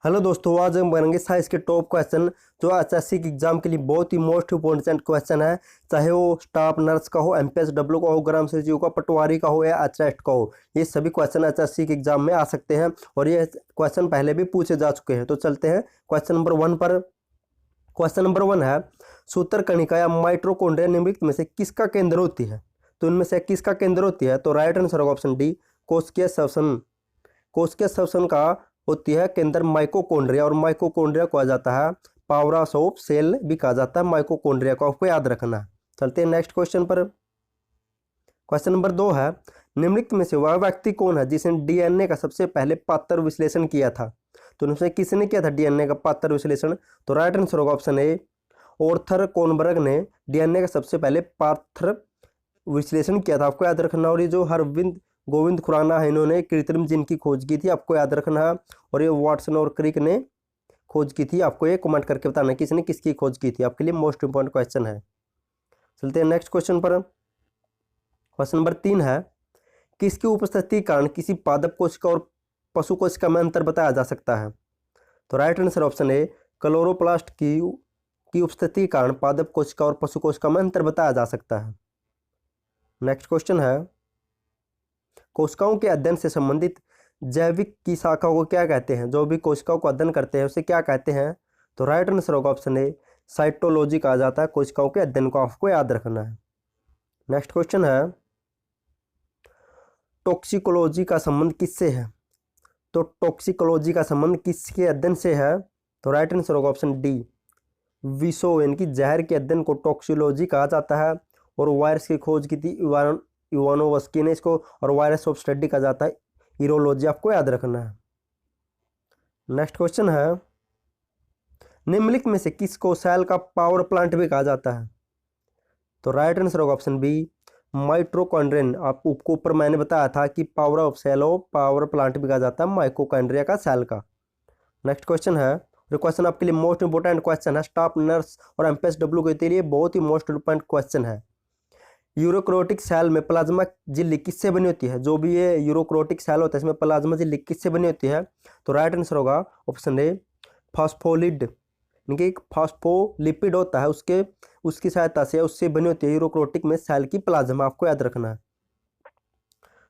Hello दोस्तों, आज हम करेंगे साइंस के टॉप क्वेश्चन जो एचएससी के एग्जाम के लिए बहुत ही मोस्ट इंपॉर्टेंट क्वेश्चन है। चाहे वो स्टाफ नर्स का हो, एमपीएसडब्ल्यू का हो, ग्राम सचिव का, पटवारी का हो या एचएस्ट का हो, ये सभी क्वेश्चन एचएससी के एग्जाम में आ सकते हैं और ये क्वेश्चन पहले भी पूछे जा चुके हैं। तो चलते हैं क्वेश्चन नंबर 1 पर। क्वेश्चन नंबर 1 है, सूत्रकणिका या माइटोकॉन्ड्रिया निम्नलिखित में से किसका केंद्र होती है? तो इनमें से किसका केंद्र होती है? तो राइट आंसर होगा ऑप्शन डी, कोशिकीय श्वसन। कोशिकीय श्वसन का होती है केंद्र माइटोकॉन्ड्रिया, और माइटोकॉन्ड्रिया को कहा जाता है पावरहाउस ऑफ सेल भी कहा जाता है माइटोकॉन्ड्रिया को, आपको याद रखना है। चलते हैं नेक्स्ट क्वेश्चन पर। क्वेश्चन नंबर 2 है, निम्नलिखित में से वह व्यक्ति कौन है जिसने डीएनए का सबसे पहले पात्र विश्लेषण किया था? तो इनमें से किसने किया था डीएनए का पात्र विश्लेषण? तो राइट आंसर होगा ऑप्शन ए, ऑर्थर कोनबर्ग ने डीएनए का सबसे पहले पात्र विश्लेषण किया था, आपको याद रखना। और ये जो हरविंद गोविंद खुराना है, इन्होंने कृत्रिम जीन की खोज की थी, आपको याद रखना है। और ये वाटसन और क्रिक ने खोज की थी, आपको ये कमेंट करके बताना किसने किसकी खोज की थी, आपके लिए मोस्ट इंपॉर्टेंट क्वेश्चन है। चलते हैं नेक्स्ट क्वेश्चन पर। क्वेश्चन नंबर 3 है, किसकी उपस्थिति के कारण किसी पादप कोशिका और पशु कोशिका में अंतर बताया जा सकता है? तो right answer option A, chloroplast की उपस्थिति के कारण पादप कोशिका और पशु कोशिका में अंतर बताया जा सकता है। नेक्स्ट क्वेश्चन है, कोशिकाओं के अध्ययन से संबंधित जैविक की शाखा को क्या कहते हैं? जो भी कोशिकाओं को अध्ययन करते हैं उसे क्या कहते हैं? तो राइट आंसर होगा ऑप्शन ए, साइटोलॉजी कहा जाता है कोशिकाओं के अध्ययन को, आपको याद रखना है। नेक्स्ट क्वेश्चन है, टॉक्सिकोलॉजी का संबंध किससे है? तो टॉक्सिकोलॉजी का संबंध किसके अध्ययन से है? तो राइट आंसर होगा ऑप्शन डी, विषों यानी कि जहर के अध्ययन को टॉक्सिकोलॉजी कहा जाता है। और वायरस की खोज की थी इवानोवस्की ने इसको, और वायरस ऑफ स्टडी कहा जाता है यूरोलॉजी, आपको याद रखना है। नेक्स्ट क्वेश्चन है, निम्नलिखित में से किसको सेल का पावर प्लांट भी कहा जाता है? तो राइट आंसर होगा ऑप्शन बी, माइटोकॉन्ड्रियन। आपको ऊपर मैंने बताया था कि power of cell of power plant भी कहा जाता है माइटोकॉन्ड्रिया का, सेल का। नेक्स्ट क्वेश्चन है, क्वेश्चन आपके लिए मोस्ट इंपोर्टेंट क्वेश्चन है, स्टाफ नर्स और एमपीएसडब्ल्यू के लिए बहुत ही मोस्ट इंपोर्टेंट क्वेश्चन है। यूरोक्रोटिक सेल में प्लाज्मा झिल्ली किससे बनी होती है? जो भी ये यूरोक्रोटिक सेल होता है इसमें प्लाज्मा झिल्ली किससे बनी होती है? तो राइट आंसर होगा ऑप्शन ए, फॉस्फोलिड, यानी एक फॉस्फोलिपिड होता है उसकी सहायता से उससे बनी होती है यूरोक्रोटिक में सेल की प्लाज्मा, आपको याद रखना है।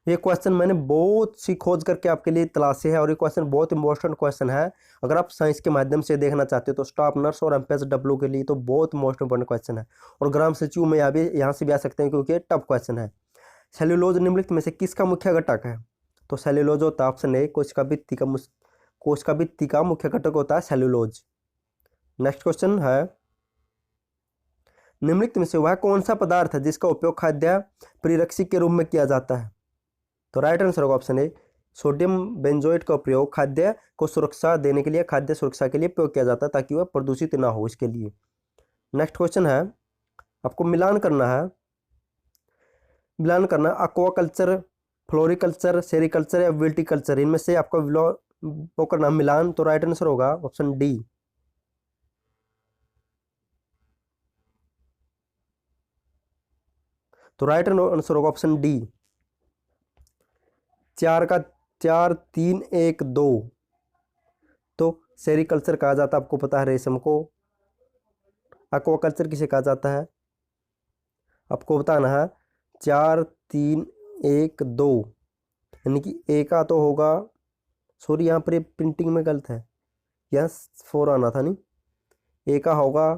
ये क्वेश्चन मैंने बहुत सी खोज करके आपके लिए तलाशे है और ये क्वेश्चन बहुत इंपॉर्टेंट क्वेश्चन है। अगर आप साइंस के माध्यम से देखना चाहते हो तो स्टाफ नर्स और एमपीएसडब्ल्यू के लिए तो बहुत मोस्ट इंपॉर्टेंट क्वेश्चन है। और ग्राम सचिव में यहाँ से भी आ सकते हैं क्योंकि टफ क्वेश्चन है। सेल्यूलोज निम्नलिखित में से किसका मुख्य घटक है? तो सेल्यूलोज होता है ऑप्शन ए, कोशिका भित्ति का मुख्य घटक होता है सेल्यूलोज। नेक्स्ट क्वेश्चन है, निम्नलिखित में से वह कौन सा पदार्थ है जिसका उपयोग खाद्य परिरक्षक के रूप में किया जाता है? तो राइट आंसर होगा ऑप्शन ए, सोडियम बेंजोएट का प्रयोग खाद्य को सुरक्षा देने के लिए, खाद्य सुरक्षा के लिए प्रयोग किया जाता है ताकि वह प्रदूषित ना हो, इसके लिए। नेक्स्ट क्वेश्चन है, आपको मिलान करना एक्वाकल्चर, फ्लोरिकल्चर, सेरिकल्चर या विल्टीकल्चर, इनमें से आपको वो करना मिलान। तो राइट आंसर होगा ऑप्शन डी, तो राइट आंसर होगा ऑप्शन डी, 4 3 1 2। तो सेरिकल्चर कहा जाता है, आपको पता है रेशम को। एक्वाकल्चर किसे कहा जाता है आपको बताना है, 4 3 1 2, यानी कि ए का तो होगा, सॉरी यहाँ पर ये प्रिंटिंग में गलत है, यहाँ 4 आना था, नहीं, ए का होगा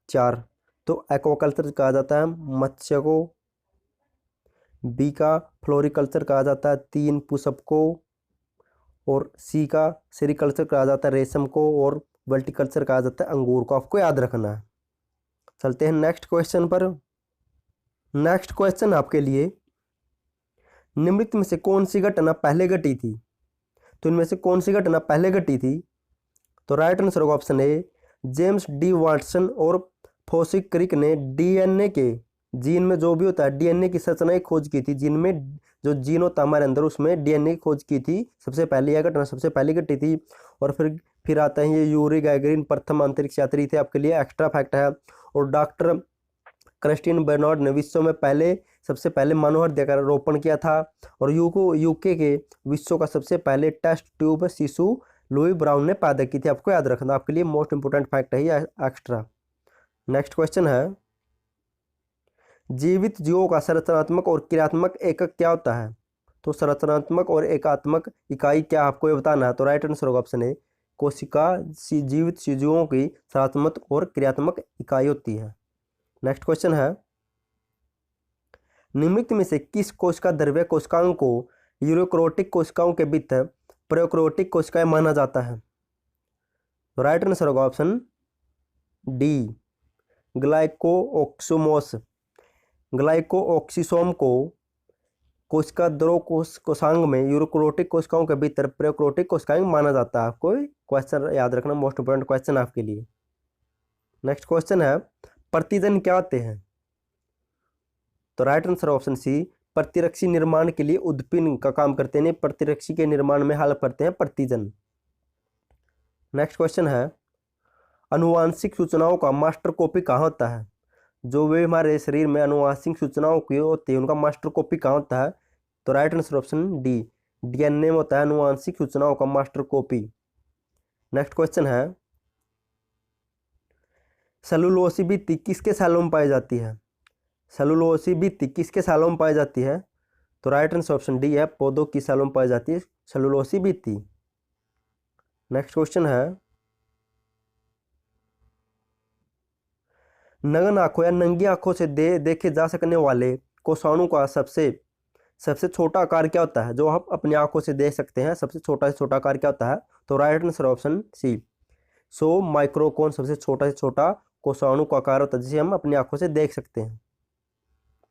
4। तो एक्वाकल्चर कहा जाता है मत्स्य को, बी का फ्लोरिकल्चर कहा जाता है 3 पुष्प को, और सी का सेरिकल्चर कहा जाता है रेशम को, और वर्टिकल्चर कहा जाता है अंगूर को, आपको याद रखना है। चलते हैं नेक्स्ट क्वेश्चन पर। नेक्स्ट क्वेश्चन आपके लिए, निम्नलिखित में से कौन सी घटना पहले घटी थी? तो इनमें से कौन सी घटना पहले घटी थी? तो राइट आंसर होगा option A, James D Watson और फोसिक क्रिक ने डीएनए के जीन में जो भी होता है डीएनए की संरचना की खोज की थी। जीन में जो जीन होता है हमारे अंदर उसमें डीएनए की खोज की थी, सबसे पहले यह घटना सबसे पहले घटी थी। और फिर आता है ये यूरी गैगरिन प्रथम अंतरिक्ष यात्री थे, आपके लिए एक्स्ट्रा फैक्ट है। और डॉक्टर क्रिस्टिन बर्नार्ड ने विश्व में सबसे पहले मानव हृदय का रोपण किया था। और यूके के विश्व का सबसे पहले टेस्ट ट्यूब शिशु लुई ब्राउन ने पैदा की थी। आपको याद रखना, आपके लिए मोस्ट इंपोर्टेंट फैक्ट है ये एक्स्ट्रा। नेक्स्ट क्वेश्चन है, जीवित जीवों का संरचनात्मक और क्रियात्मक एकक क्या होता है? तो संरचनात्मक और एकात्मक इकाई क्या, आपको ये बताना है। तो राइट आंसर होगा ऑप्शन ए, कोशिका जीवित जीवों की संरचनात्मक और क्रियात्मक इकाई होती है। नेक्स्ट क्वेश्चन है, निम्नलिखित में से किस कोशिका द्रव्य कोशिकाओं को यूरोक्रोटिक कोशिकाओं के भीतर प्रोकैरियोटिक कोशिकाएं माना जाता है? तो राइट आंसर होगा ऑप्शन डी, ग्लाइकोऑक्सोमोस। ग्लाइकोऑक्सिसोम को कोशिका द्रव कोशांग में यूरोक्रोटिक कोशिकाओं के भीतर प्रोकैरियोटिक कोशिकाएं माना जाता है। आपको क्वेश्चन याद रखना, मोस्ट इंपोर्टेंट क्वेश्चन आपके लिए। नेक्स्ट क्वेश्चन है, प्रतिजन क्या होते हैं? तो राइट आंसर ऑप्शन सी, प्रतिरक्षी निर्माण के लिए उद्दीपन का काम करते हैं, प्रतिरक्षी के निर्माण में हेल्प करते हैं प्रतिजन। नेक्स्ट क्वेश्चन है, आनुवांशिक सूचनाओं का मास्टर कॉपी कहाँ होता है? जो वे हमारे शरीर में आनुवांशिक सूचनाओं की होती है उनका मास्टर कॉपी कहाँ होता है? तो right answer option D, DNA में होता है आनुवांशिक सूचनाओं का मास्टर कॉपी। नेक्स्ट क्वेश्चन है, सेलुलोसिक भित्ति किसके सेलों में पाई जाती है? सेलुलोसिक भित्ति किसके सेलों में पाई जाती है? तो राइट आंसर ऑप्शन डी है, पौधों की सेलों में पाई जाती है सेलुलोसिक भित्ति। नेक्स्ट क्वेश्चन है, नग्न आंखों या नंगी आंखों से देखे जा सकने वाले कोषाणु का सबसे छोटा आकार क्या होता है? जो हम अपनी आंखों से देख सकते हैं सबसे छोटा से छोटा आकार क्या होता है? तो राइट आंसर ऑप्शन सी, 100 माइक्रोकॉन सबसे छोटा से छोटा कोषाणु का आकार होता है जिसे हम अपनी आंखों से देख सकते हैं।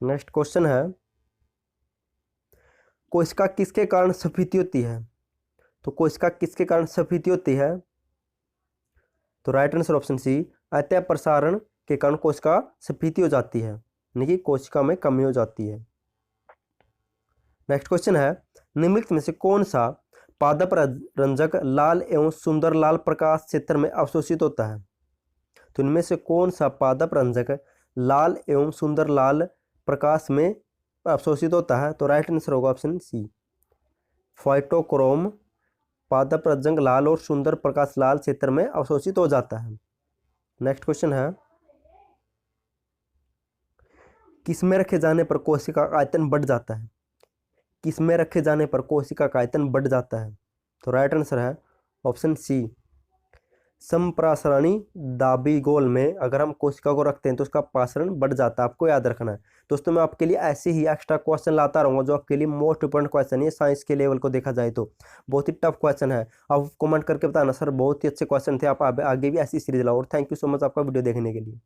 नेक्स्ट क्वेश्चन है, कोशिका किसके कारण स्फीति होती है? तो कोशिका किसके कारण स्फीति होती है? तो राइट आंसर ऑप्शन सी, अतः प्रसारण के कारण कोशिका स्फीति हो जाती है, यानी कि कोशिका में कमी हो जाती है। नेक्स्ट क्वेश्चन है, निम्नलिखित में से कौन सा पादप रंजक लाल एवं सुंदर लाल प्रकाश क्षेत्र में अवशोषित होता है? तो इनमें से कौन सा पादप रंजक लाल एवं सुंदर लाल प्रकाश में अवशोषित होता है? तो राइट आंसर होगा ऑप्शन सी, फाइटोक्रोम पादप रंजक लाल और सुंदर प्रकाश लाल क्षेत्र में अवशोषित हो जाता है। नेक्स्ट क्वेश्चन है, किसमें रखे जाने पर कोशिका का आयतन बढ़ जाता है? किसमें रखे जाने पर कोशिका का आयतन बढ़ जाता है? तो राइट आंसर है ऑप्शन सी, संप्रासरणी दाबीगोल में अगर हम कोशिका को रखते हैं तो उसका पासरण बढ़ जाता है। आपको याद रखना है दोस्तों, मैं आपके लिए ऐसे ही एक्स्ट्रा क्वेश्चन लाता रहूँगा जो आपके लिए मोस्ट इंपोर्टेंट क्वेश्चन है। साइंस के लेवल को देखा जाए तो बहुत ही टफ क्वेश्चन है। आप कमेंट करके बताना सर बहुत ही अच्छे क्वेश्चन थे, आप आगे भी ऐसी सीरीज लाओ। और थैंक यू सो मच आपका वीडियो देखने के लिए।